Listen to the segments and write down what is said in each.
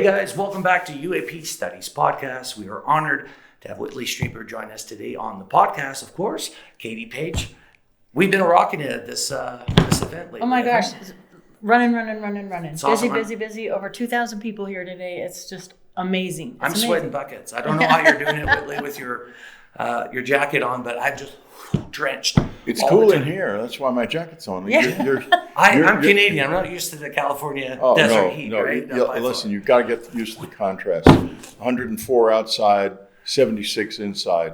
Hey guys, welcome back to UAP Studies Podcast. We are honored to have Whitley Strieber join us today on the podcast, of course. Katie, Paige, we've been rocking it at this event lately. Oh my gosh, running. It's Busy, awesome. busy. Over 2,000 people here today. It's just amazing. I'm sweating buckets. I don't know how you're doing it, Whitley, with your jacket on, but I'm just drenched. It's cool in here. That's why my jacket's on. Yeah. I'm Canadian. I'm not used to the California desert heat, right? Listen, you've got to get used to the contrast. 104 outside, 76 inside.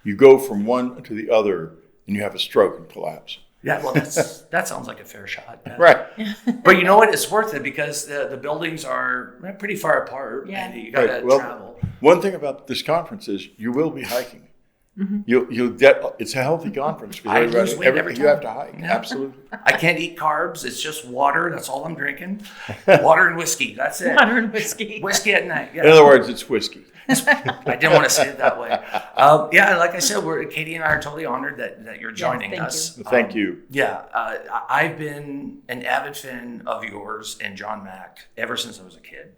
You go from one to the other, and you have a stroke and collapse. Yeah, well, that sounds like a fair shot. Yeah. Right. But you know what? It's worth it because the buildings are pretty far apart, and you got to travel. One thing about this conference is you will be hiking. Mm-hmm. You'll get. It's a healthy conference because you have to hike. Yeah. Absolutely. I can't eat carbs. It's just water. That's all I'm drinking. Water and whiskey. That's it. Water and whiskey. Whiskey at night. Yeah. In other words, it's whiskey. I didn't want to say it that way. Like I said, Katie and I are totally honored that you're joining us. Thank you. I've been an avid fan of yours and John Mack ever since I was a kid.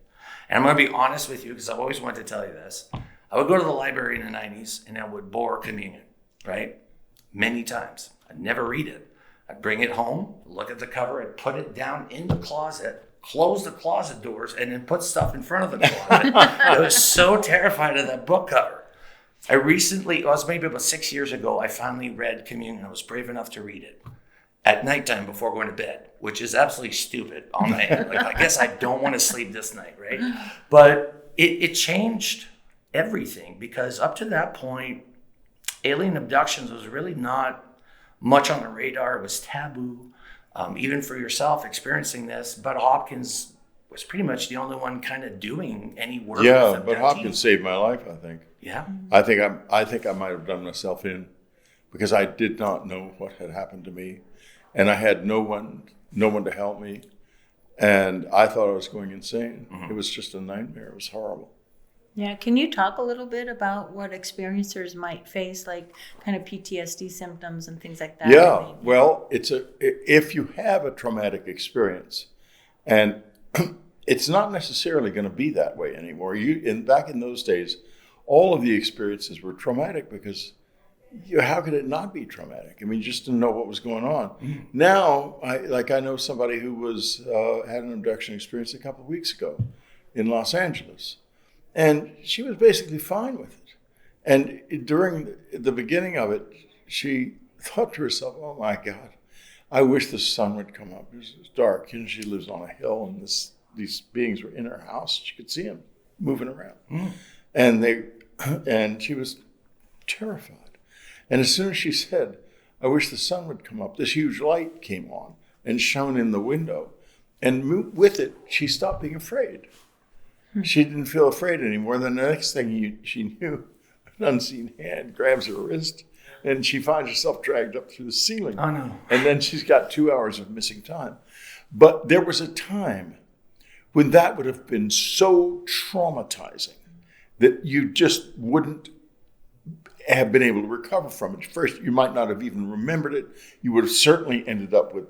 And I'm going to be honest with you because I've always wanted to tell you this. I would go to the library in the 90s and I would bore communion, right? Many times. I'd never read it. I'd bring it home, look at the cover, I'd put it down in the closet, close the closet doors, and then put stuff in front of the closet. I was so terrified of that book cover. It was maybe about 6 years ago, I finally read Communion. I was brave enough to read it at nighttime before going to bed, which is absolutely stupid on my end. I guess I don't want to sleep this night, right? But it changed everything because up to that point, alien abductions was really not much on the radar. It was taboo. Even for yourself experiencing this, Bud Hopkins was pretty much the only one kind of doing any work. Yeah, Bud Hopkins saved my life, I think. Yeah. I think I might have done myself in because I did not know what had happened to me, and I had no one to help me, and I thought I was going insane. Mm-hmm. It was just a nightmare. It was horrible. Yeah, can you talk a little bit about what experiencers might face, like kind of PTSD symptoms and things like that? Yeah, well, if you have a traumatic experience, and it's not necessarily going to be that way anymore. Back in those days, all of the experiences were traumatic because how could it not be traumatic? I mean, you just didn't know what was going on. Mm-hmm. Now, I know somebody who had an abduction experience a couple of weeks ago in Los Angeles. And she was basically fine with it. And during the beginning of it, she thought to herself, oh my God, I wish the sun would come up. It was dark. And she lives on a hill and these beings were in her house. She could see them moving around. Mm. And she was terrified. And as soon as she said, I wish the sun would come up, this huge light came on and shone in the window. And with it, she stopped being afraid. She didn't feel afraid anymore. Then the next thing she knew, an unseen hand grabs her wrist, and she finds herself dragged up through the ceiling. Oh, no. And then she's got 2 hours of missing time. But there was a time when that would have been so traumatizing that you just wouldn't have been able to recover from it. First, you might not have even remembered it. You would have certainly ended up with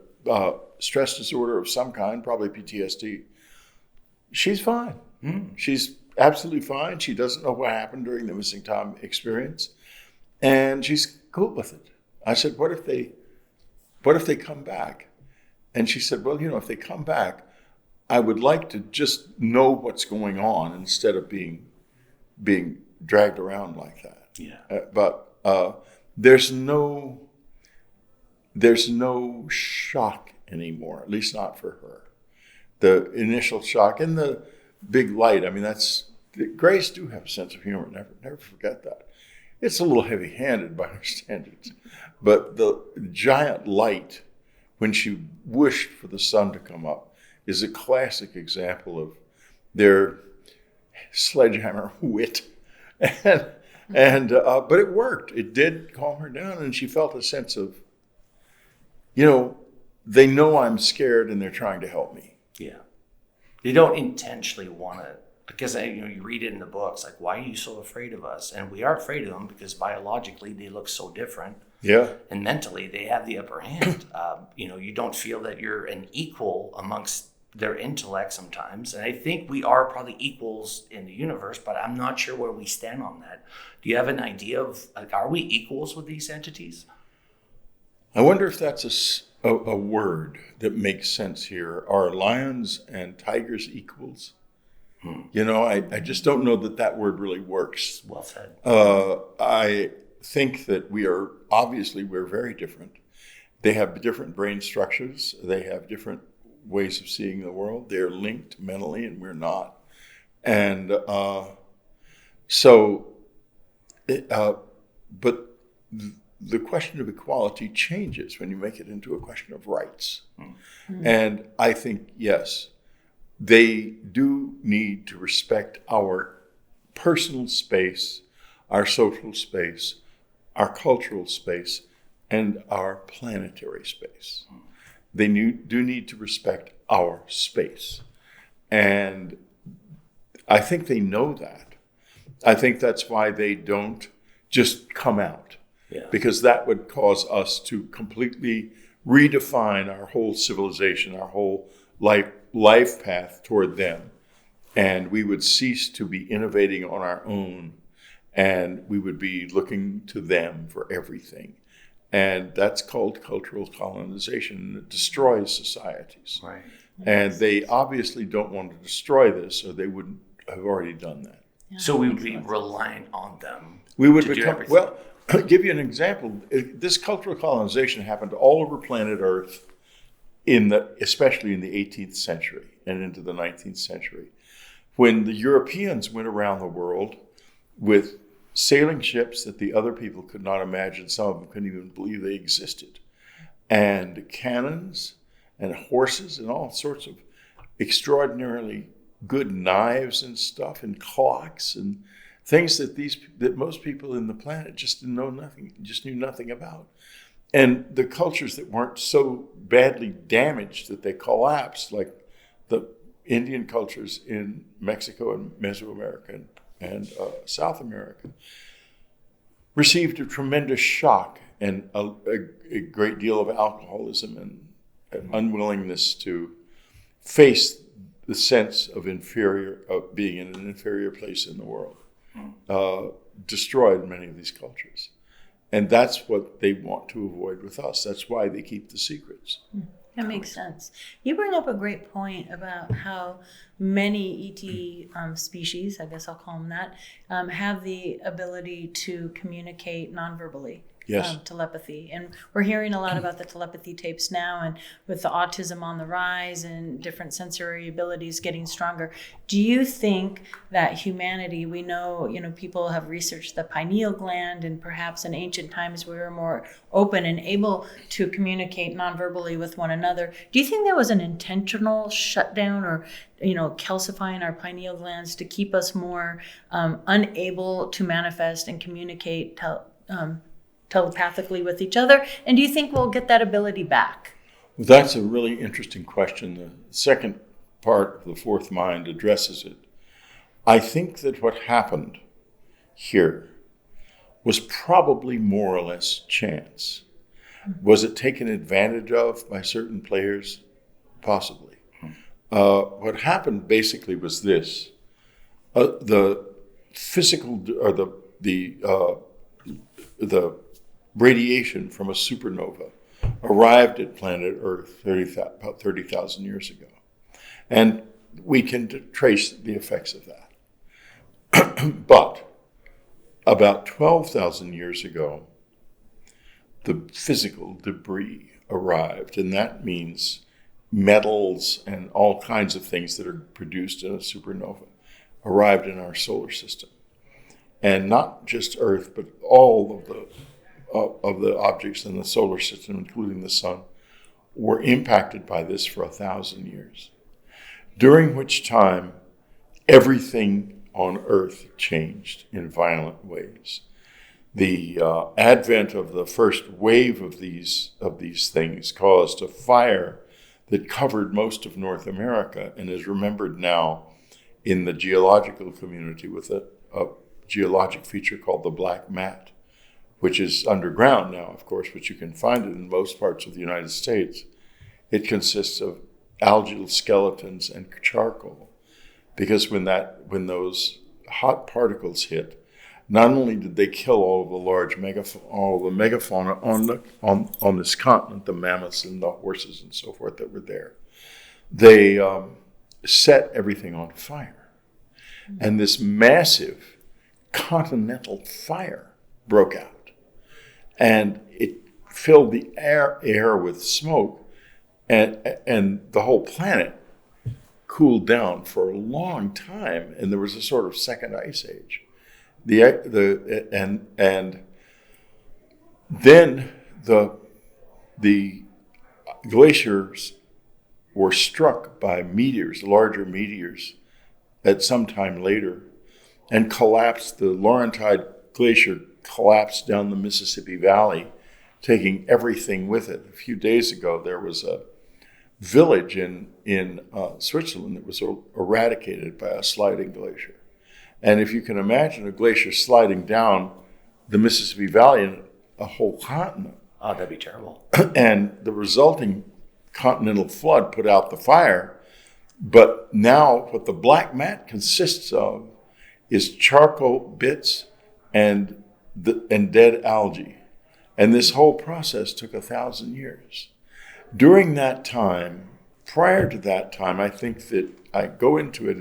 stress disorder of some kind, probably PTSD. She's fine. She's absolutely fine. She doesn't know what happened during the missing time experience, and she's cool with it. I said, "What if they come back?" And she said, "Well, if they come back, I would like to just know what's going on instead of being dragged around like that." Yeah. But there's no shock anymore, at least not for her. The initial shock and the big light. I mean, Grays do have a sense of humor. Never forget that. It's a little heavy-handed by her standards, but the giant light when she wished for the sun to come up is a classic example of their sledgehammer wit, but it worked. It did calm her down, and she felt a sense of, they know I'm scared and they're trying to help me. Yeah. They don't intentionally want to, because you read it in the books, like, why are you so afraid of us? And we are afraid of them because biologically they look so different. Yeah. And mentally they have the upper hand. You don't feel that you're an equal amongst their intellect sometimes. And I think we are probably equals in the universe, but I'm not sure where we stand on that. Do you have an idea of, like, are we equals with these entities? I wonder if that's a word that makes sense here. Are lions and tigers equals? You know, I just don't know that word really works. Well said. I think that we're very different. They have different brain structures. They have different ways of seeing the world. They're linked mentally, and we're not. And but the question of equality changes when you make it into a question of rights. Mm-hmm. And I think, yes, they do need to respect our personal space, our social space, our cultural space, and our planetary space. They do need to respect our space. And I think they know that. I think that's why they don't just come out. Yeah. Because that would cause us to completely redefine our whole civilization, our whole life path toward them. And we would cease to be innovating on our own, and we would be looking to them for everything. And that's called cultural colonization. It destroys societies. Right. And they obviously don't want to destroy this, or they wouldn't have already done that. Yeah, so we would be reliant on them. We would become, well, I'll give you an example. This cultural colonization happened all over planet Earth, especially in the 18th century and into the 19th century, when the Europeans went around the world with sailing ships that the other people could not imagine. Some of them couldn't even believe they existed, and cannons and horses and all sorts of extraordinarily good knives and stuff and clocks and things that most people in the planet just knew nothing about. And the cultures that weren't so badly damaged that they collapsed, like the Indian cultures in Mexico and Mesoamerica and South America, received a tremendous shock and a great deal of alcoholism and unwillingness to face the sense of being in an inferior place in the world. Destroyed many of these cultures. And that's what they want to avoid with us. That's why they keep the secrets. That makes sense. You bring up a great point about how many ET species, I guess I'll call them that, have the ability to communicate non-verbally. Yes. Telepathy. And we're hearing a lot about the telepathy tapes now, and with the autism on the rise and different sensory abilities getting stronger. Do you think that humanity, we know, people have researched the pineal gland, and perhaps in ancient times we were more open and able to communicate non-verbally with one another. Do you think there was an intentional shutdown or calcifying our pineal glands to keep us more unable to manifest and communicate telepathically with each other? And do you think we'll get that ability back? Well, that's a really interesting question. The second part of the fourth mind addresses it. I think that what happened here was probably more or less chance. Was it taken advantage of by certain players? Possibly. What happened basically was this. The physical, or the radiation from a supernova arrived at planet Earth about 30,000 years ago. And we can trace the effects of that. But about 12,000 years ago, the physical debris arrived, and that means metals and all kinds of things that are produced in a supernova arrived in our solar system. And not just Earth, but all of the objects in the solar system, including the sun, were impacted by this for 1,000 years, during which time everything on Earth changed in violent ways. The advent of the first wave of these things caused a fire that covered most of North America and is remembered now in the geological community with a geologic feature called the black mat, which is underground now, of course, but you can find it in most parts of the United States. It consists of algal skeletons and charcoal, because when those hot particles hit, not only did they kill all of the megafauna on this continent, the mammoths and the horses and so forth that were there, they set everything on fire. And this massive continental fire broke out. And it filled the air with smoke, and the whole planet cooled down for a long time, and there was a sort of second ice age. And then the glaciers were struck by meteors, larger meteors, at some time later, and collapsed. The Laurentide Glacier collapsed down the Mississippi Valley, taking everything with it. A few days ago, there was a village in Switzerland that was eradicated by a sliding glacier. And if you can imagine a glacier sliding down the Mississippi Valley and a whole continent. Oh, that'd be terrible. And the resulting continental flood put out the fire. But now what the black mat consists of is charcoal bits and dead algae. And this whole process took 1,000 years. During that time, prior to that time, I think that I go into it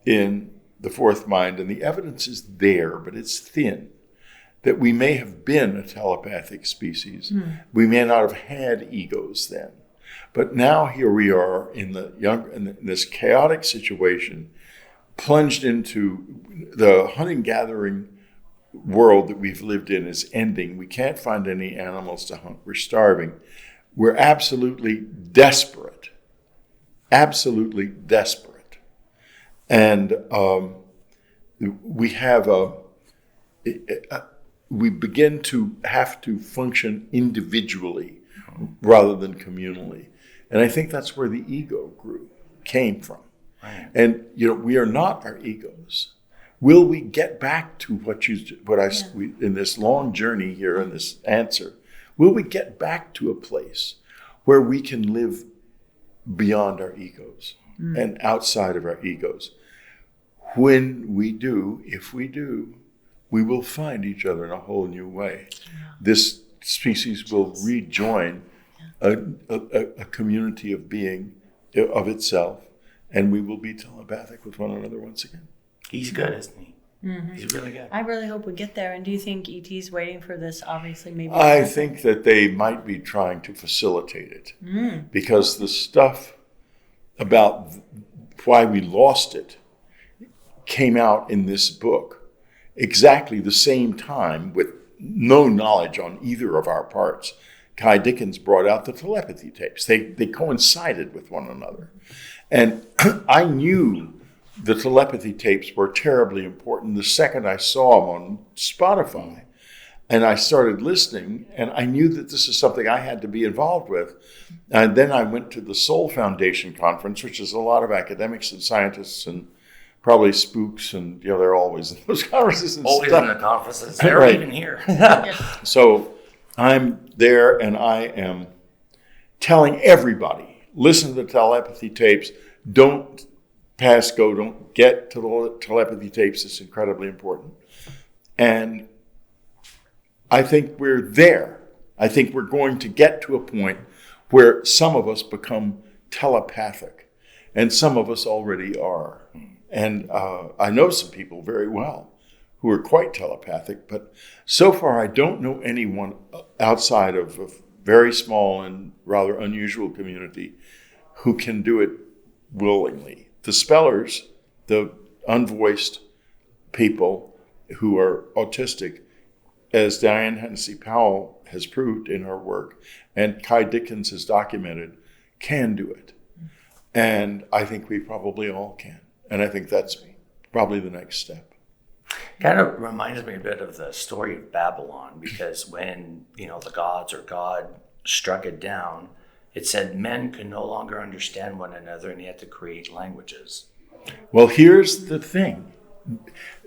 in the fourth mind, and the evidence is there, but it's thin, that we may have been a telepathic species. We may not have had egos then. But now here we are in this chaotic situation, plunged into the hunting-gathering world that we've lived in is ending. We can't find any animals to hunt. We're starving. We're absolutely desperate. Absolutely desperate. And we begin to have to function individually rather than communally. And I think that's where the ego came from. Right. And, we are not our egos. Will we get back to in this long journey here in this answer, will we get back to a place where we can live beyond our egos and outside of our egos? When we do, if we do, we will find each other in a whole new way. Yeah. This species will rejoin a community of being of itself, and we will be telepathic with one another once again. He's good, isn't he? Mm-hmm. He's really good. I really hope we get there. And do you think ET's waiting for this? Obviously, maybe. I think that they might be trying to facilitate it, because the stuff about why we lost it came out in this book exactly the same time, with no knowledge on either of our parts. Kai Dickens brought out the telepathy tapes. They coincided with one another. And I knew the telepathy tapes were terribly important the second I saw them on Spotify. And I started listening, and I knew that this is something I had to be involved with. And then I went to the Soul Foundation conference, which is a lot of academics and scientists and probably spooks, and they're always in those conferences and always stuff. In the conferences. They're right. Even here. So I'm there, and I am telling everybody, listen to the telepathy tapes. Don't pass go. Don't get to the telepathy tapes. It's incredibly important. And I think we're there. I think we're going to get to a point where some of us become telepathic, and some of us already are. And I know some people very well who are quite telepathic, but so far I don't know anyone outside of a very small and rather unusual community who can do it willingly. The spellers, the unvoiced people who are autistic, as Diane Hennessy Powell has proved in her work, and Kai Dickens has documented, can do it. And I think we probably all can. And I think that's probably the next step. Kind of reminds me a bit of the story of Babylon, because when, the gods or God struck it down, it said men could no longer understand one another and they had to create languages. Well, here's the thing.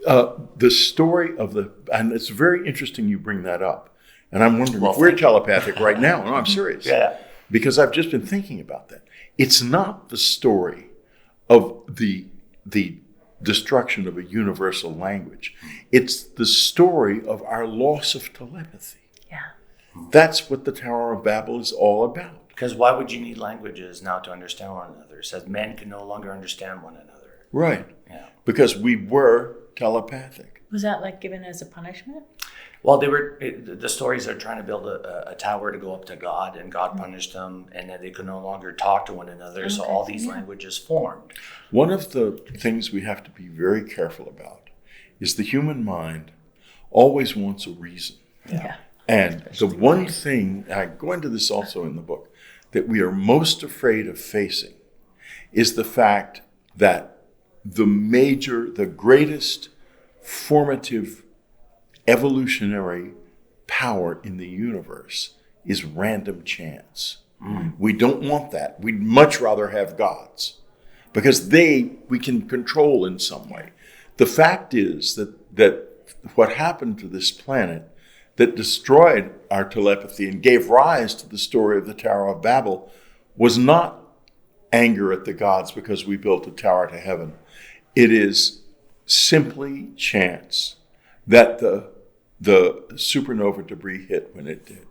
The story of and it's very interesting you bring that up. And I'm wondering if we're telepathic right now. No, I'm serious. Yeah. because I've just been thinking about that. It's not the story of the destruction of a universal language. It's the story of our loss of telepathy. Yeah. That's what the Tower of Babel is all about. Because why would you need languages now to understand one another? It says men can no longer understand one another. Right. Yeah. Because we were telepathic. Was that like given as a punishment? Well, the stories are trying to build a tower to go up to God, and God punished them, and then they could no longer talk to one another. So all these languages formed. One of the things we have to be very careful about is the human mind always wants a reason. Yeah. And the one thing, I go into this also in the book, that we are most afraid of facing is the fact that the greatest formative evolutionary power in the universe is random chance. We don't want that. We'd much rather have gods because we can control in some way. The fact is that what happened to this planet that destroyed our telepathy and gave rise to the story of the Tower of Babel was not anger at the gods because we built a tower to heaven. It is simply chance that the supernova debris hit when it did.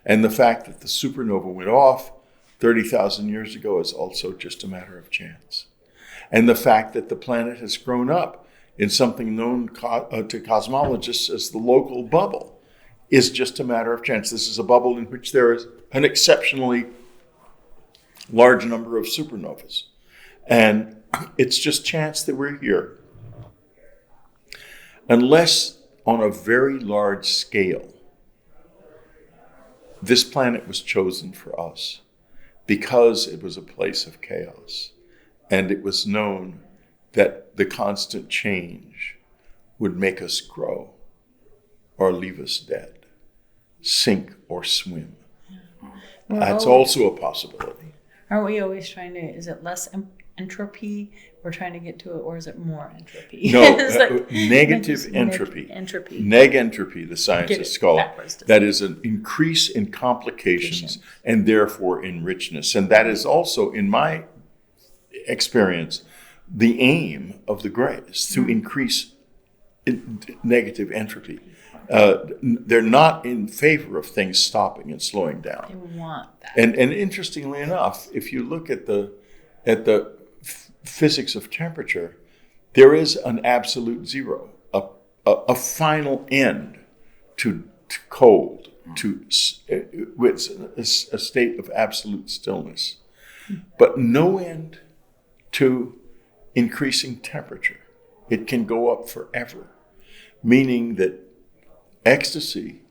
And the fact that the supernova went off 30,000 years ago is also just a matter of chance. And the fact that the planet has grown up in something known to cosmologists as the local bubble is just a matter of chance. This is a bubble in which there is an exceptionally large number of supernovas. And it's just chance that we're here. Unless on a very large scale, this planet was chosen for us because it was a place of chaos. And it was known that the constant change would make us grow or leave us dead, sink or swim. That's also a possibility. Aren't we always trying to, is it less entropy we're trying to get to it, or is it more entropy? No, negative entropy. Entropy. Neg-entropy, the scientists call it. That is an increase in complications and therefore in richness. And that is also, in my experience, the aim of the greats, to increase negative entropy. They're not in favor of things stopping and slowing down. They want that. And interestingly enough, if you look at the physics of temperature, there is an absolute zero, a final end to cold, to a state of absolute stillness, but no end to increasing temperature. It can go up forever, meaning that ecstasy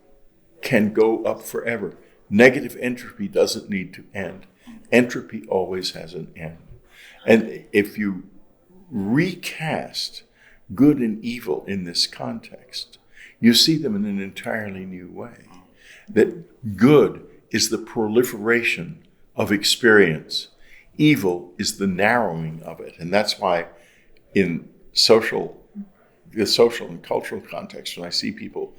can go up forever. Negative entropy doesn't need to end. Entropy always has an end. And if you recast good and evil in this context, you see them in an entirely new way. That good is the proliferation of experience. Evil is the narrowing of it. And that's why in the social and cultural context, when I see people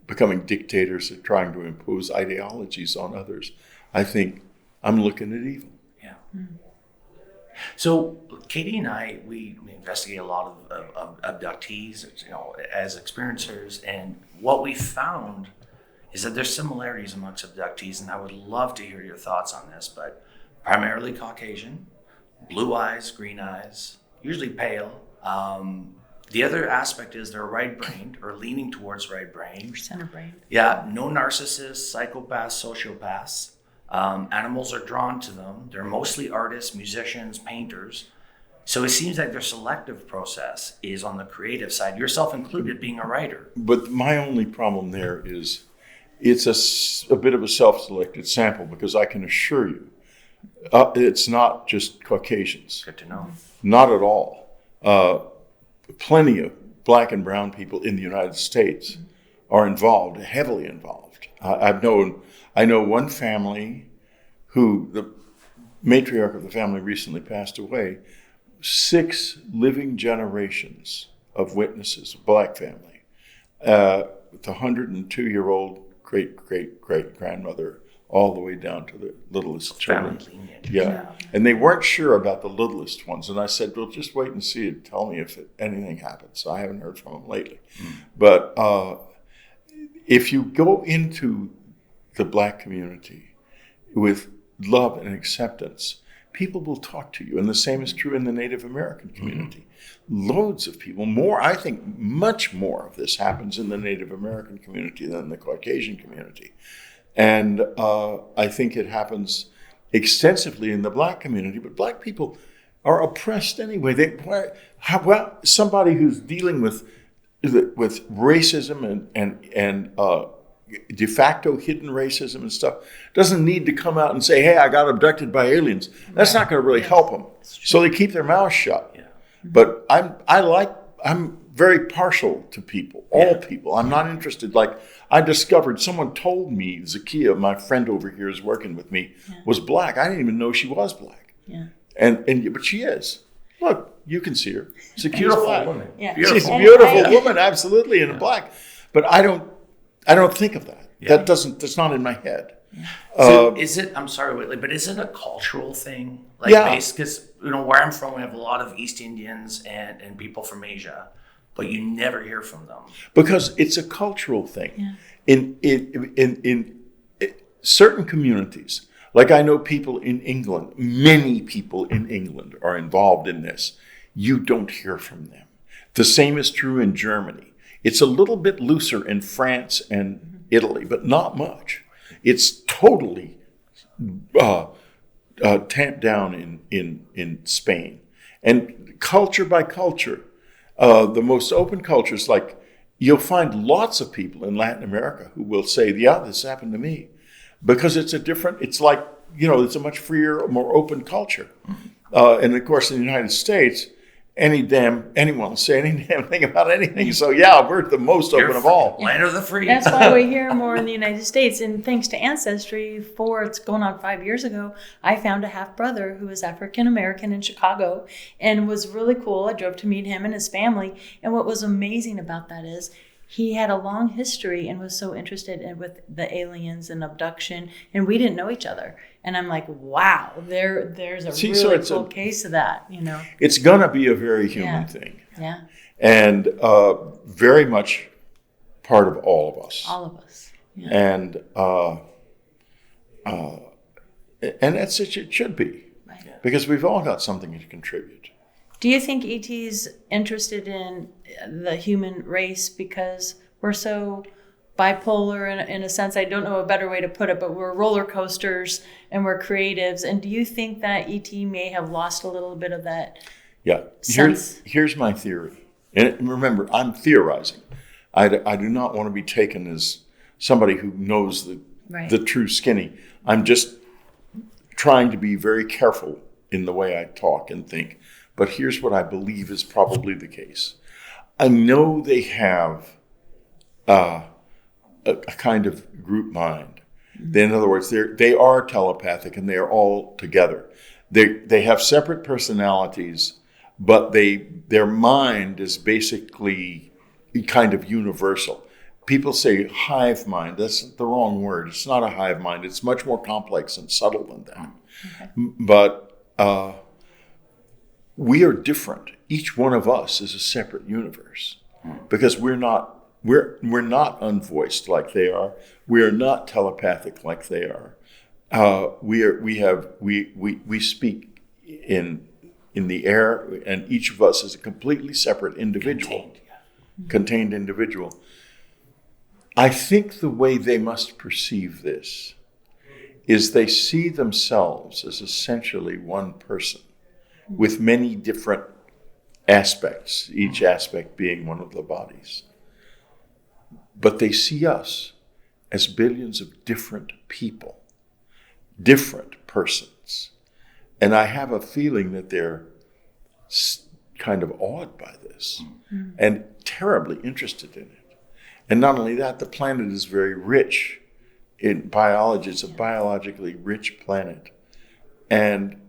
becoming dictators and trying to impose ideologies on others, I think I'm looking at evil. Yeah. So Katie and I, we investigate a lot of abductees, as experiencers, and what we found is that there's similarities amongst abductees, and I would love to hear your thoughts on this, but primarily Caucasian, blue eyes, green eyes, usually pale. The other aspect is they're right-brained or leaning towards right-brained. Center-brained. Yeah, no narcissists, psychopaths, sociopaths. Animals are drawn to them. They're mostly artists, musicians, painters. So it seems like their selective process is on the creative side, yourself included, being a writer. But my only problem there is it's a bit of a self-selected sample, because I can assure you it's not just Caucasians. Good to know. Not at all. Plenty of black and brown people in the United States are involved, heavily involved. I know one family who the matriarch of the family recently passed away. 6 living generations of witnesses, a black family, with a 102-year-old great-great-great-grandmother all the way down to the littlest children. Family lineage. Yeah. And they weren't sure about the littlest ones. And I said, well, just wait and see and tell me if anything happens. So I haven't heard from them lately. But if you go into the Black community with love and acceptance, people will talk to you. And the same is true in the Native American community. Loads of people, I think much more of this happens in the Native American community than the Caucasian community. And I think it happens extensively in the Black community, but Black people are oppressed anyway. Somebody who's dealing with racism and de facto hidden racism and stuff doesn't need to come out and say, hey, I got abducted by aliens. That's not going to really help them. So they keep their mouths shut. Yeah. But I'm very partial to people, all people. I'm not interested. Like I discovered, someone told me, Zakia, my friend over here is working with me, was Black. I didn't even know she was Black. Yeah. But she is. Look, you can see her. Zakia's Black. Woman. Yeah. She's a beautiful woman, absolutely, and Black. But I don't think of that. Yeah. That's not in my head. So is it? I'm sorry, Whitley, but is it a cultural thing? Like, because where I'm from, we have a lot of East Indians and people from Asia, but you never hear from them because it's a cultural thing. Yeah. In certain communities, like I know people in England, many people in England are involved in this. You don't hear from them. The same is true in Germany. It's a little bit looser in France and Italy, but not much. It's totally tamped down in Spain. And culture by culture, the most open cultures, like you'll find lots of people in Latin America who will say, yeah, this happened to me. Because it's a much freer, more open culture. And of course, in the United States, anyone will say any damn thing about anything. So yeah, we're the most open of all. Land of the free. That's why we hear more in the United States. And thanks to Ancestry, it's going on 5 years ago, I found a half brother who was African American in Chicago and was really cool. I drove to meet him and his family. And what was amazing about that is he had a long history and was so interested with the aliens and abduction, and we didn't know each other. And I'm like, wow, there's a really cool case of that, It's gonna be a very human thing. Yeah. And very much part of all of us. All of us. Yeah. And that's it should be. Right. Because we've all got something to contribute. Do you think ET's interested in the human race because we're so bipolar in a sense? I don't know a better way to put it, but we're roller coasters and we're creatives. And do you think that ET may have lost a little bit of that sense? Here's my theory. And remember, I'm theorizing. I do not want to be taken as somebody who knows the true skinny. I'm just trying to be very careful in the way I talk and think. But here's what I believe is probably the case. I know they have a kind of group mind. In other words, they are telepathic and they are all together. They have separate personalities, but their mind is basically kind of universal. People say hive mind. That's the wrong word. It's not a hive mind. It's much more complex and subtle than that. Okay. But we are different. Each one of us is a separate universe because we're not unvoiced like they are. We are not telepathic like they are. We speak in the air, and each of us is a completely separate individual, contained individual. I think the way they must perceive this is they see themselves as essentially one person with many different aspects, each aspect being one of the bodies. But they see us as billions of different people, different persons. And I have a feeling that they're kind of awed by this and terribly interested in it. And not only that, the planet is very rich in biology. It's a biologically rich planet. And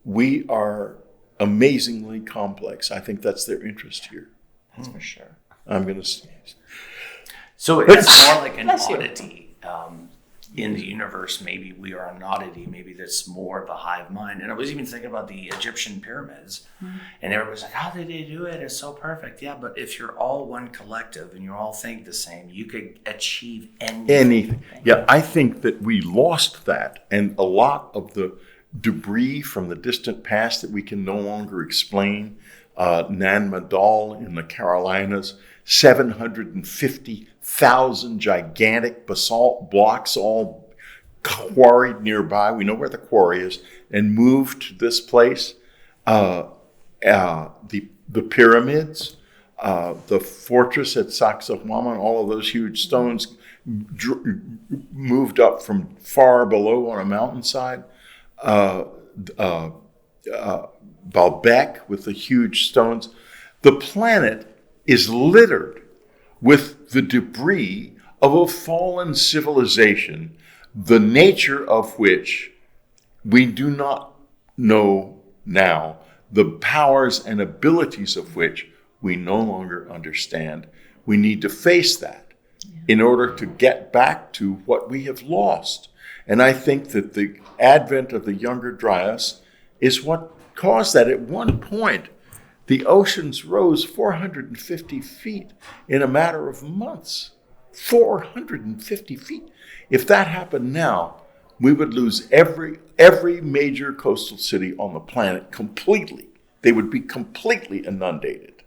we are amazingly complex. I think that's their interest here. That's for sure. I'm going to sneeze. So it's more like an oddity. in the universe, maybe we are an oddity, maybe that's more of a hive mind. And I was even thinking about the Egyptian pyramids, and everybody's like, how did they do it? It's so perfect. Yeah, but if you're all one collective and you all think the same, you could achieve anything. Yeah, I think that we lost that, and a lot of the debris from the distant past that we can no longer explain. Nan Madol in the Carolinas, 750,000 gigantic basalt blocks all quarried nearby. We know where the quarry is, and moved to this place. The pyramids, the fortress at Sacsayhuaman, all of those huge stones moved up from far below on a mountainside. Baalbek with the huge stones. The planet is littered with the debris of a fallen civilization, the nature of which we do not know now, the powers and abilities of which we no longer understand. We need to face that in order to get back to what we have lost. And I think that the advent of the Younger Dryas is what caused that. At one point, the oceans rose 450 feet in a matter of months. 450 feet. If that happened now, we would lose every major coastal city on the planet completely. They would be completely inundated,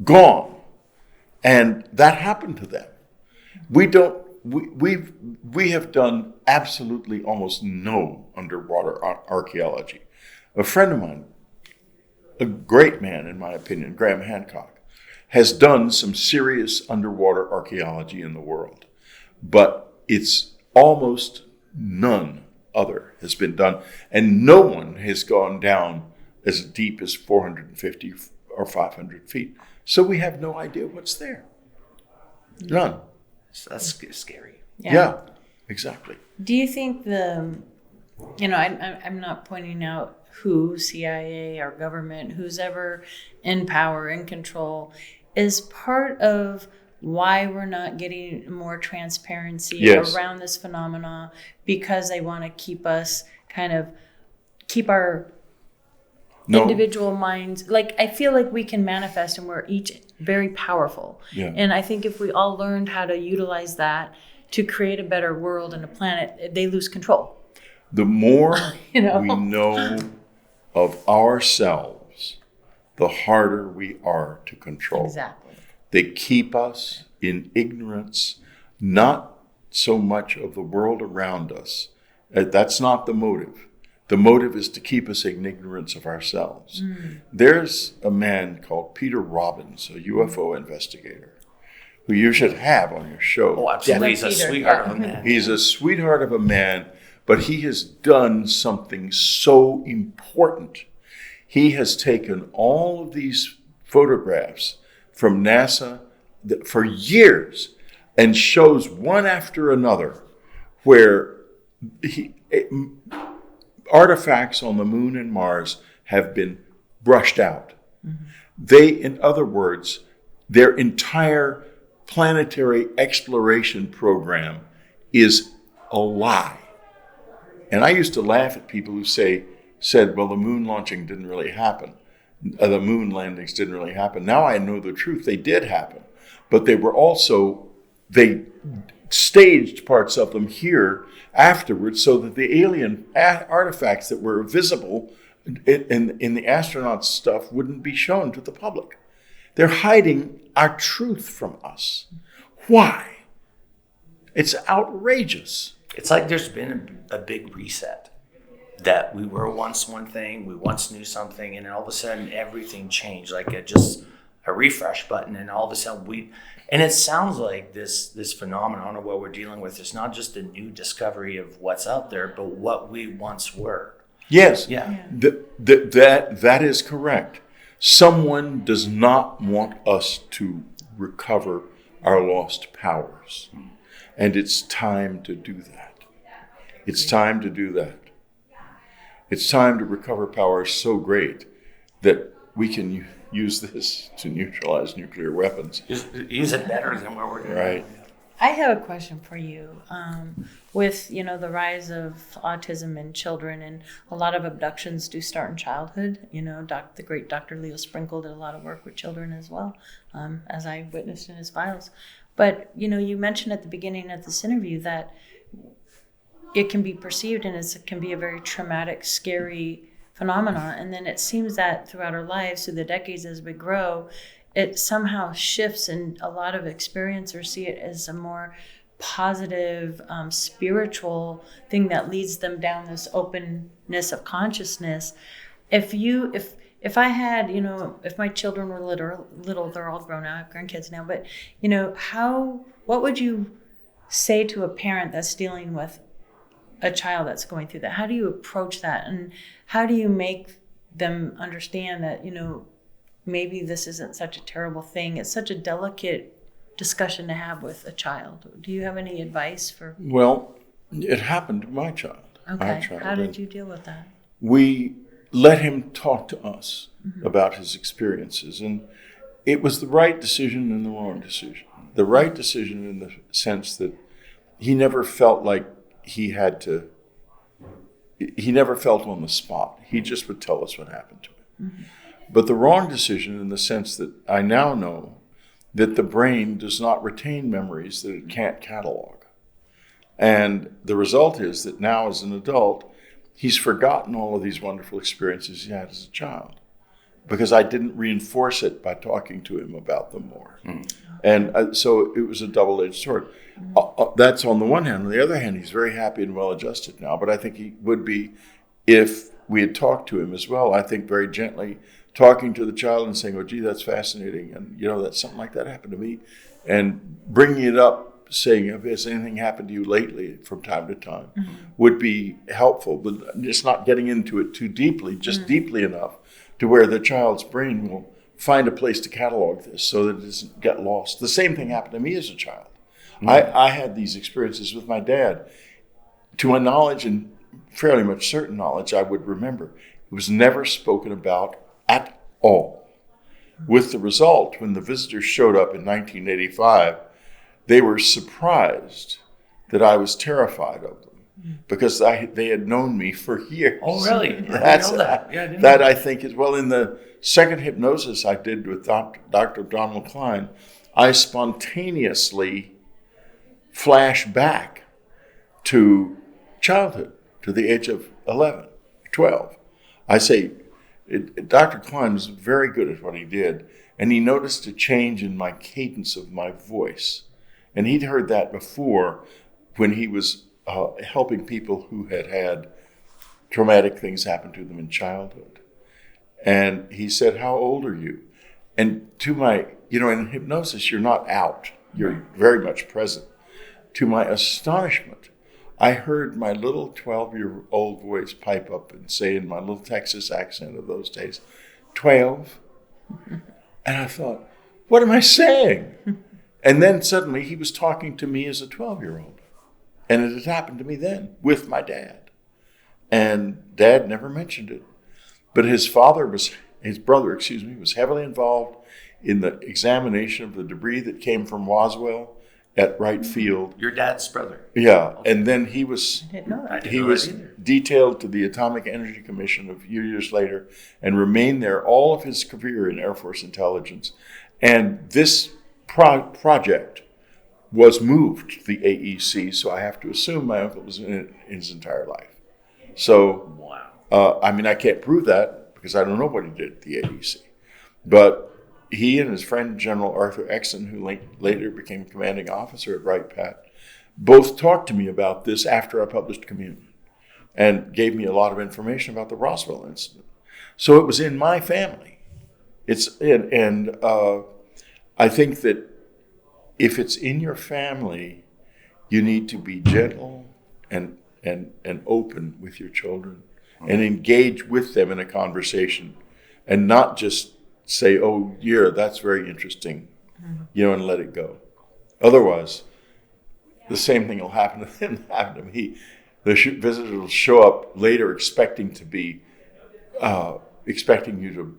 gone. And that happened to them. We have done absolutely almost no underwater archaeology. A friend of mine, a great man in my opinion, Graham Hancock, has done some serious underwater archaeology in the world, but it's almost none other has been done, and no one has gone down as deep as 450 or 500 feet. So we have no idea what's there. None. So that's scary. Yeah, exactly. Do you think I'm not pointing out who, CIA, our government, who's ever in power, in control, is part of why we're not getting more transparency around this phenomena, because they want to keep us keep our individual minds. Like, I feel like we can manifest and we're each very powerful. Yeah. And I think if we all learned how to utilize that to create a better world and a planet, they lose control. The more we know of ourselves, the harder we are to control. Exactly. They keep us in ignorance, not so much of the world around us. That's not the motive. The motive is to keep us in ignorance of ourselves. There's a man called Peter Robbins, a UFO investigator, who you should have on your show. Oh, absolutely. He's a sweetheart of a man. He's a sweetheart of a man, but he has done something so important. He has taken all of these photographs from NASA for years and shows one after another where artifacts on the moon and Mars have been brushed out. They, in other words, their entire planetary exploration program is a lie. And I used to laugh at people who said, well, the moon launching didn't really happen. The moon landings didn't really happen. Now I know the truth. They did happen. But they staged parts of them here afterwards so that the alien artifacts that were visible in the astronauts' stuff wouldn't be shown to the public. They're hiding our truth from us. Why? It's outrageous. It's like there's been a big reset. That we were once one thing, we once knew something, and then all of a sudden everything changed, like just a refresh button, and all of a sudden and it sounds like this phenomenon of what we're dealing with is not just a new discovery of what's out there, but what we once were. Yes, yeah. That is correct. Someone does not want us to recover our lost powers, and it's time to do that. It's time to do that. It's time to recover powers so great that we can use this to neutralize nuclear weapons. Use it better than what we're doing. Right. I have a question for you. With the rise of autism in children, and a lot of abductions do start in childhood. The great Dr. Leo Sprinkle did a lot of work with children as well, as I witnessed in his files. But you mentioned at the beginning of this interview that it can be perceived and it can be a very traumatic, scary phenomenon. And then it seems that throughout our lives, through the decades as we grow, it somehow shifts, and a lot of experiencers see it as a more positive, spiritual thing that leads them down this openness of consciousness. If I had, if my children were little, they're all grown now, I have grandkids now, but what would you say to a parent that's dealing with a child that's going through that? How do you approach that, and how do you make them understand that maybe this isn't such a terrible thing? It's such a delicate discussion to have with a child. Do you have any advice for? Well, it happened to my child. Okay. How did you deal with that? We let him talk to us about his experiences, and it was the right decision and the wrong decision. The right decision in the sense that he never felt like he never felt on the spot. He just would tell us what happened to him. Mm-hmm. But the wrong decision in the sense that I now know that the brain does not retain memories that it can't catalog. And the result is that now as an adult, he's forgotten all of these wonderful experiences he had as a child because I didn't reinforce it by talking to him about them more. Mm. And so it was a double-edged sword. That's on the one hand. On the other hand, he's very happy and well-adjusted now, but I think he would be if we had talked to him as well, I think very gently, talking to the child and saying, oh, gee, that's fascinating. And, that something like that happened to me. And bringing it up, saying, has anything happened to you lately from time to time, would be helpful. But just not getting into it too deeply, just deeply enough to where the child's brain will find a place to catalog this so that it doesn't get lost. The same thing happened to me as a child. I had these experiences with my dad. To my knowledge, and fairly much certain knowledge, I would remember, it was never spoken about at all. With the result, when the visitors showed up in 1985, they were surprised that I was terrified of them because they had known me for years. Oh, really? That's, I didn't know that. Yeah, I didn't that know. I think is, well, in the second hypnosis I did with Dr. Donald Klein, I spontaneously flash back to childhood, to the age of 11, 12. I say, Dr. Klein was very good at what he did, and he noticed a change in my cadence of my voice. And he'd heard that before when he was helping people who had had traumatic things happen to them in childhood. And he said, how old are you? And to my, in hypnosis, you're not out. You're very much present. To my astonishment, I heard my little 12-year-old voice pipe up and say in my little Texas accent of those days, 12. And I thought, what am I saying? And then suddenly he was talking to me as a 12-year-old. And it had happened to me then with my dad. And Dad never mentioned it. But his brother, was heavily involved in the examination of the debris that came from Roswell at Wright Field. Your dad's brother. Yeah, and then he was I didn't know that. he was detailed to the Atomic Energy Commission a few years later and remained there all of his career in Air Force intelligence. And this project was moved to the AEC, so I have to assume my uncle was in it his entire life. So, wow. I can't prove that because I don't know what he did at the AEC. But he and his friend, General Arthur Exon, who later became commanding officer at Wright-Patt, both talked to me about this after I published Communion and gave me a lot of information about the Roswell incident. So it was in my family. I think that if it's in your family, you need to be gentle and open with your children and engage with them in a conversation and not just say, oh, yeah, that's very interesting, and let it go. Otherwise, the same thing will happen to them that happened to me. The visitors will show up later expecting you to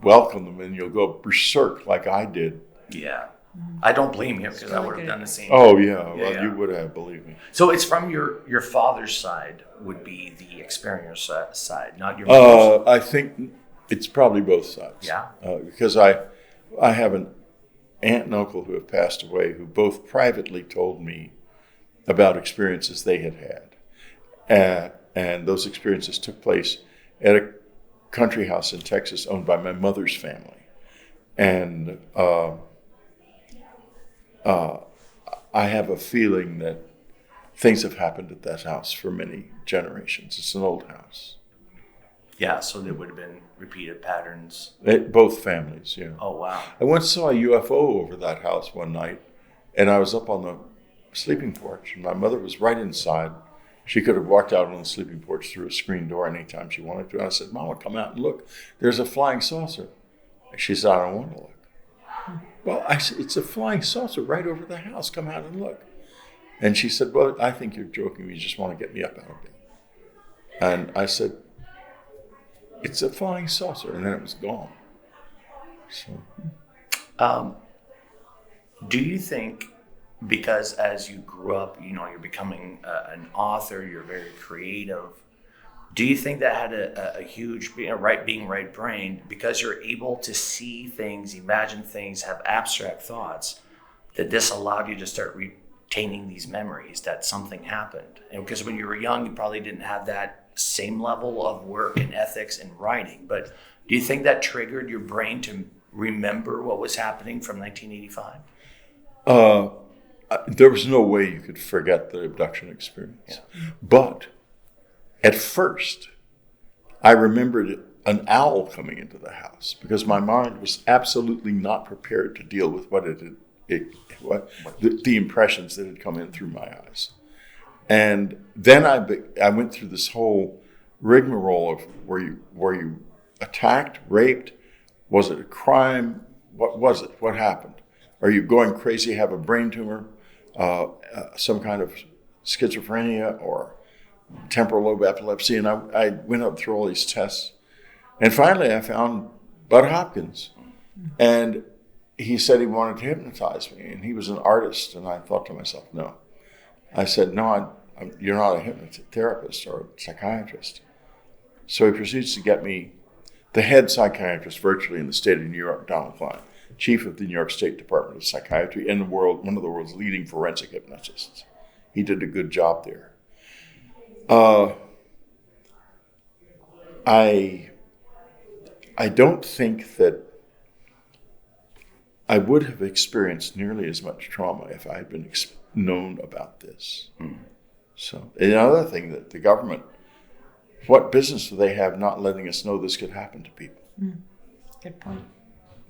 welcome them, and you'll go berserk like I did. Yeah. I don't blame you because I really would have good. done the same. Oh yeah, well Yeah. you would have, believe me. So it's from your father's side would be the experiencer side, not your mother's. I think it's probably both sides. Yeah. Because I have an aunt and uncle who have passed away who both privately told me about experiences they had had. And those experiences took place at a country house in Texas owned by my mother's family. And I have a feeling that things have happened at that house for many generations. It's an old house. Yeah, so there would have been repeated patterns. Both families, yeah. Oh, wow. I once saw a UFO over that house one night, and I was up on the sleeping porch, and my mother was right inside. She could have walked out on the sleeping porch through a screen door anytime she wanted to. And I said, Mama, come out and look. There's a flying saucer. She said, I don't want to look. Well, I said, it's a flying saucer right over the house. Come out and look. And she said, well, I think you're joking. You just want to get me up out of bed. And I said, it's a flying saucer. And then it was gone. So, Do you think, because as you grew up, you're becoming an author, you're very creative, do you think that had a huge, being right-brained, because you're able to see things, imagine things, have abstract thoughts, that this allowed you to start retaining these memories that something happened? And because when you were young, you probably didn't have that same level of work and ethics in writing, but do you think that triggered your brain to remember what was happening from 1985? there was no way you could forget the abduction experience. Yeah. But at first, I remembered an owl coming into the house because my mind was absolutely not prepared to deal with the impressions that had come in through my eyes. And then I went through this whole rigmarole of were you attacked, raped? Was it a crime? What was it? What happened? Are you going crazy, have a brain tumor, some kind of schizophrenia or temporal lobe epilepsy? And I went up through all these tests. And finally I found Bud Hopkins. And he said he wanted to hypnotize me. And he was an artist. And I thought to myself, no. I said, no, you're not a hypnotherapist or a psychiatrist. So he proceeds to get me the head psychiatrist virtually in the state of New York, Donald Klein, chief of the New York State Department of Psychiatry and one of the world's leading forensic hypnotists. He did a good job there. I don't think that I would have experienced nearly as much trauma if I had been known about this. So another thing that the government, what business do they have not letting us know this could happen to people? Good point.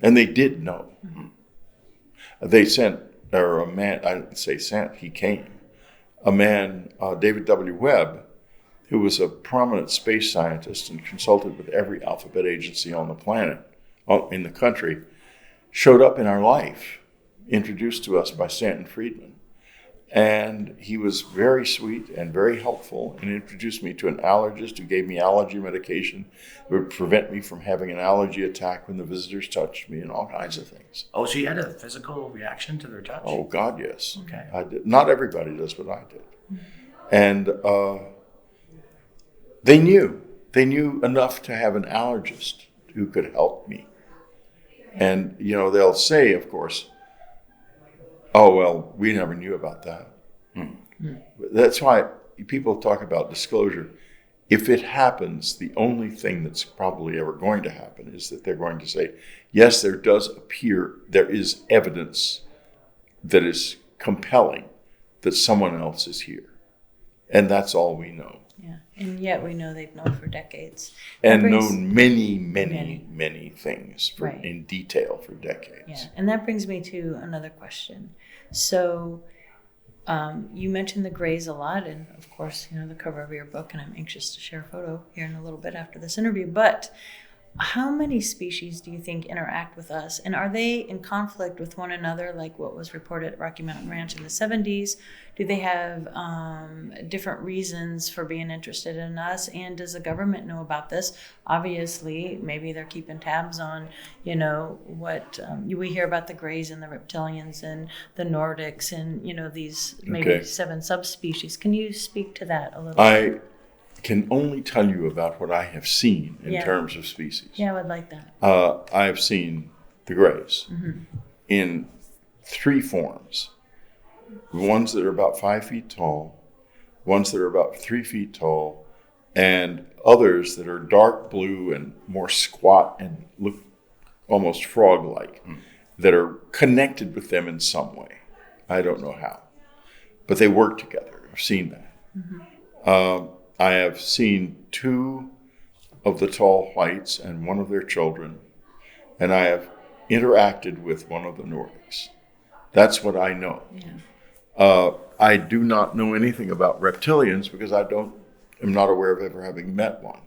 And they did know. They sent, or a man, I didn't say sent, he came. A man, David W. Webb, who was a prominent space scientist and consulted with every alphabet agency on the planet, in the country, showed up in our life, introduced to us by Stanton Friedman. And he was very sweet and very helpful and introduced me to an allergist who gave me allergy medication that would prevent me from having an allergy attack when the visitors touched me and all kinds of things. Oh, so you had a physical reaction to their touch? Oh, God, yes. Okay. I did. Not everybody does, but I did. And they knew. They knew enough to have an allergist who could help me. And, they'll say, of course, oh, well, we never knew about that. That's why people talk about disclosure. If it happens, the only thing that's probably ever going to happen is that they're going to say, yes, there is evidence that is compelling that someone else is here. And that's all we know. Yeah, and yet we know they've known for decades. And known many things Right. in detail for decades. Yeah, and that brings me to another question. So you mentioned the Greys a lot, and of course, the cover of your book, and I'm anxious to share a photo here in a little bit after this interview. But How many species do you think interact with us? And are they in conflict with one another, like what was reported at Rocky Mountain Ranch in the 70s? Do they have different reasons for being interested in us? And does the government know about this? Obviously, maybe they're keeping tabs on, what we hear about the Greys and the reptilians and the Nordics and, these maybe 7 subspecies. Can you speak to that a little bit? Can only tell you about what I have seen in terms of species. Yeah, I would like that. I have seen the Greys in 3 forms. Ones that are about 5 feet tall, ones that are about 3 feet tall, and others that are dark blue and more squat and look almost frog-like, that are connected with them in some way. I don't know how. But they work together. I've seen that. I have seen 2 of the tall whites and 1 of their children, and I have interacted with 1 of the Nordics. That's what I know. Yeah. I do not know anything about reptilians because I'm not aware of ever having met one.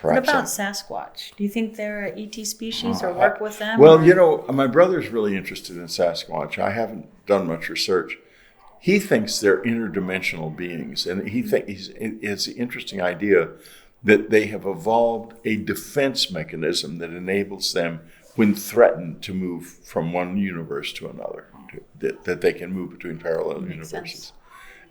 What about Sasquatch? Do you think they're an ET species or work with them? Well, my brother's really interested in Sasquatch. I haven't done much research. He thinks they're interdimensional beings, and it's an interesting idea that they have evolved a defense mechanism that enables them, when threatened, to move from one universe to another, that they can move between parallel universes.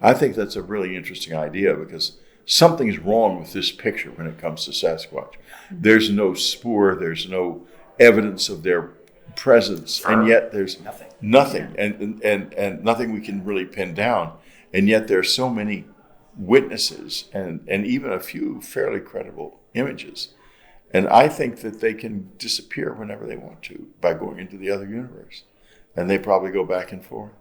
I think that's a really interesting idea because something's wrong with this picture when it comes to Sasquatch. There's no spoor, there's no evidence of their presence, and yet there's nothing and nothing we can really pin down, and yet there are so many witnesses and even a few fairly credible images, and I think that they can disappear whenever they want to by going into the other universe, and they probably go back and forth.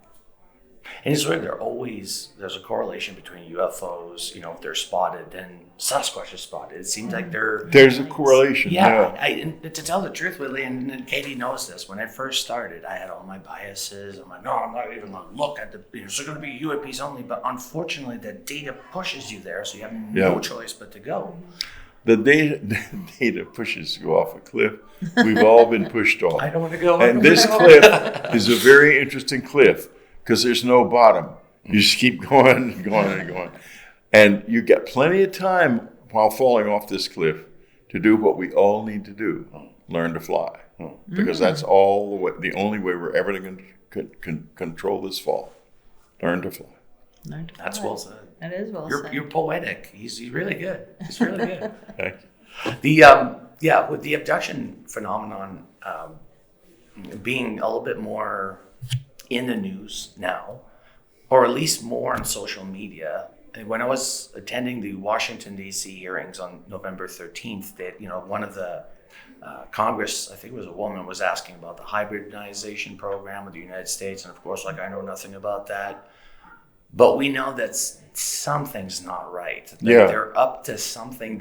And it's right, there's a correlation between UFOs, if they're spotted, and Sasquatch is spotted. It seems like there's a correlation. Yeah. And to tell the truth, Whitley, and Katie knows this, when I first started, I had all my biases. I'm like, no, I'm not even going to look at there's going to be UAPs only. But unfortunately, the data pushes you there, so you have no choice but to go. The data pushes you off a cliff. We've all been pushed off. I don't want to go. And this cliff is a very interesting cliff, because there's no bottom. You just keep going and going and going. And you get plenty of time while falling off this cliff to do what we all need to do, learn to fly. Because that's the only way we're ever going to control this fall. Learn to fly. That's well said. That is well said. You're poetic. He's really good. He's really good. Thank you. With the abduction phenomenon being a little bit more in the news now, or at least more on social media. And when I was attending the Washington, D.C. hearings on November 13th, one of the Congress, I think it was a woman, was asking about the hybridization program of the United States. And of course, I know nothing about that. But we know that something's not right. They're up to something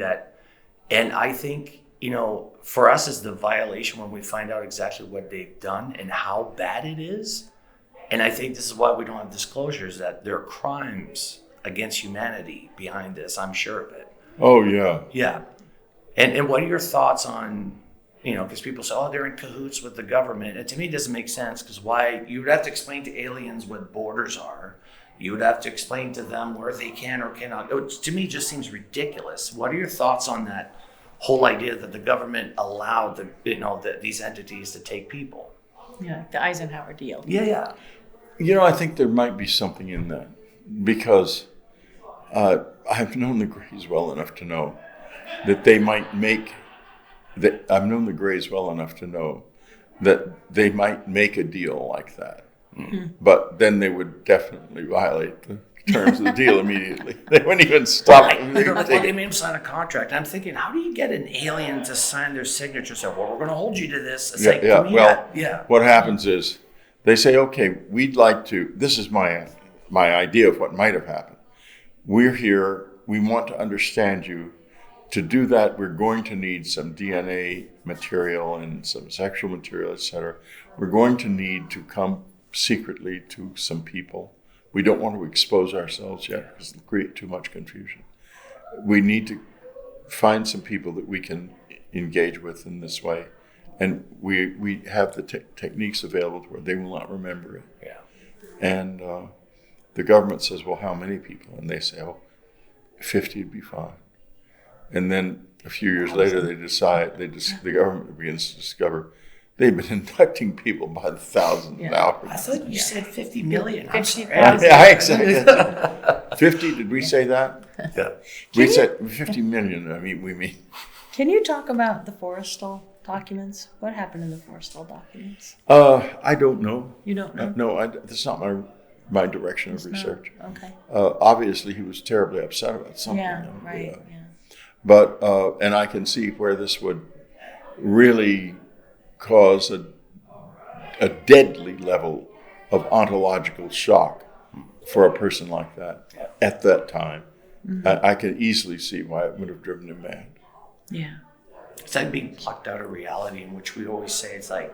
and I think, for us is the violation when we find out exactly what they've done and how bad it is. And I think this is why we don't have disclosures, that there are crimes against humanity behind this. I'm sure of it. Oh, yeah. Yeah. And what are your thoughts on, because people say, they're in cahoots with the government. And to me, it doesn't make sense, because why? You would have to explain to aliens what borders are. You would have to explain to them where they can or cannot. To me, it just seems ridiculous. What are your thoughts on that whole idea that the government allowed these entities to take people? Yeah, the Eisenhower deal. Yeah. I think there might be something in that, because I've known the Greys well enough to know that they might make that. I've known the Greys well enough to know that they might make a deal like that, but then they would definitely violate the terms of the deal immediately. They wouldn't even stop. They made them sign a contract. And I'm thinking, how do you get an alien to sign their signature? So, we're going to hold you to this. It's what happens is, they say, okay, we'd like to, this is my idea of what might have happened. We're here, we want to understand you. To do that, we're going to need some DNA material and some sexual material, etc. We're going to need to come secretly to some people. We don't want to expose ourselves yet because it'll create too much confusion. We need to find some people that we can engage with in this way. And we have the techniques available to where they will not remember it. Yeah. And the government says, well, how many people? And they say, 50 would be fine. And then a few years later, the government begins to discover they've been inducting people by the thousands of hours. I thought you said 50 million. I'm sorry. 50,000. Yeah, exactly. 50, did we say that? Yeah. We said 50 million, we mean. Can you talk about the Forrestal documents? What happened in the Forrestal documents? I don't know. You don't know? No, that's not my direction of research. Okay. Obviously, he was terribly upset about something. Yeah, right. Yeah. But, and I can see where this would really cause a deadly level of ontological shock for a person like that at that time. Mm-hmm. I can easily see why it would have driven him mad. Yeah. It's like being plucked out of reality, in which we always say it's like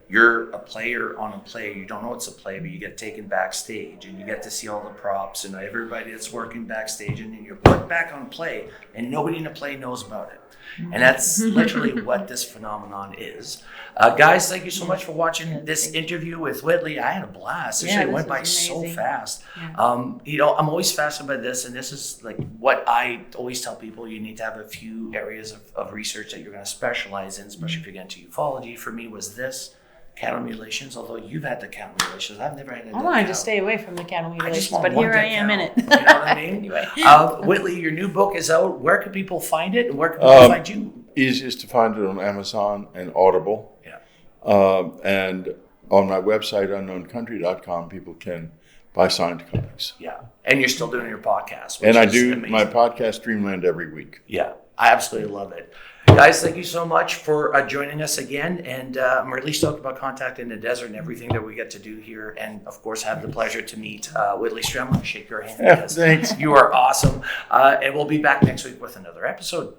you're a player on a play. You don't know it's a play, but you get taken backstage and you get to see all the props and everybody that's working backstage, and then you're put back on play and nobody in the play knows about it. And that's literally what this phenomenon is. Guys, thank you so much for watching this interview with Whitley. I had a blast. It went by so fast. Yeah. I'm always fascinated by this, and this is like what I always tell people. You need to have a few areas of research that you're going to specialize in, especially if you get into ufology. For me, was this cattle mutilations, although you've had the cattle mutilations. I've never had a I wanted to stay away from the cattle mutilations, but here I am in it. You know what I mean? Anyway. Whitley, your new book is out. Where can people find it, and where can people find you? Easiest to find it on Amazon and Audible. Yeah. And on my website, unknowncountry.com, people can buy signed copies. Yeah. And you're still doing your podcast. And I do my podcast, Dreamland, every week. Yeah. I absolutely love it. Guys, thank you so much for joining us again. And I'm really stoked about Contact in the Desert and everything that we get to do here. And, of course, have the pleasure to meet Whitley Strieber. Shake your hand. Yeah, thanks. You are awesome. And we'll be back next week with another episode.